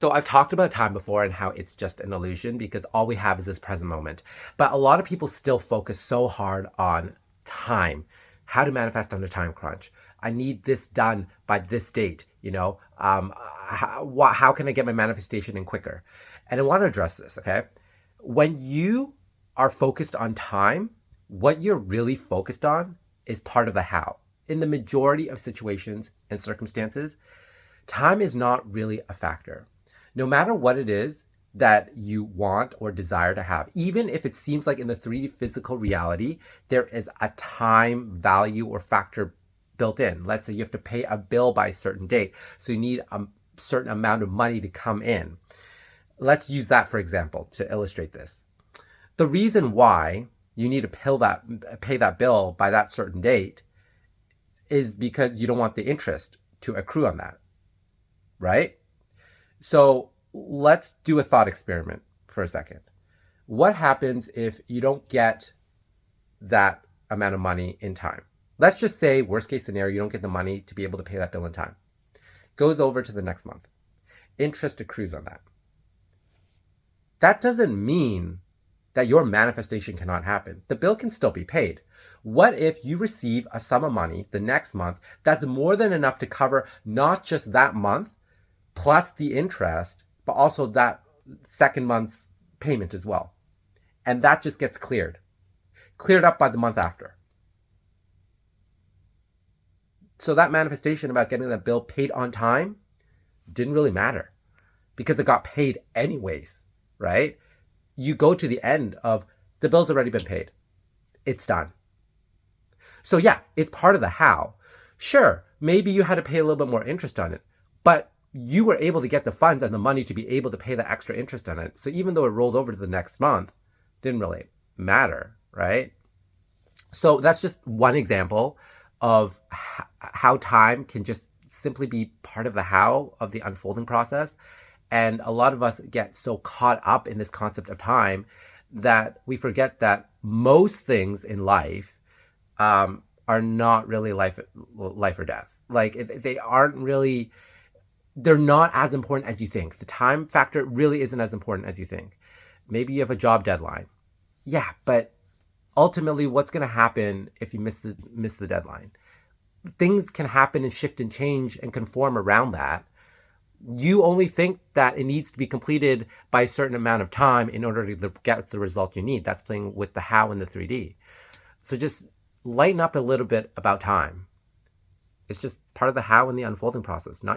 So I've talked about time before and how it's just an illusion because all we have is this present moment. But a lot of people still focus so hard on time, how to manifest under time crunch. I need this done by this date, how can I get my manifestation in quicker? And I want to address this, okay? When you are focused on time, what you're really focused on is part of the how. In the majority of situations and circumstances, time is not really a factor. No matter what it is that you want or desire to have, even if it seems like in the 3D physical reality, there is a time value or factor built in. Let's say you have to pay a bill by a certain date. So you need a certain amount of money to come in. Let's use that, for example, to illustrate this. The reason why you need to pay that bill by that certain date is because you don't want the interest to accrue on that, right? So let's do a thought experiment for a second. What happens if you don't get that amount of money in time? Let's just say, worst case scenario, you don't get the money to be able to pay that bill in time. Goes over to the next month. Interest accrues on that. That doesn't mean that your manifestation cannot happen. The bill can still be paid. What if you receive a sum of money the next month that's more than enough to cover not just that month, plus the interest, but also that second month's payment as well. And that just gets cleared up by the month after. So that manifestation about getting that bill paid on time didn't really matter because it got paid anyways, right? You go to the end of the bill's already been paid. It's done. So yeah, it's part of the how. Sure, maybe you had to pay a little bit more interest on it, but you were able to get the funds and the money to be able to pay the extra interest on it. So even though it rolled over to the next month, didn't really matter, right? So that's just one example of how time can just simply be part of the how of the unfolding process. And a lot of us get so caught up in this concept of time that we forget that most things in life are not really life or death. Like they aren't really, they're not as important as you think. The time factor really isn't as important as you think. Maybe you have a job deadline. Yeah, but ultimately what's going to happen if you miss the deadline? Things can happen and shift and change and conform around that. You only think that it needs to be completed by a certain amount of time in order to get the result you need. That's playing with the how in the 3D. So just lighten up a little bit about time. It's just part of the how in the unfolding process, not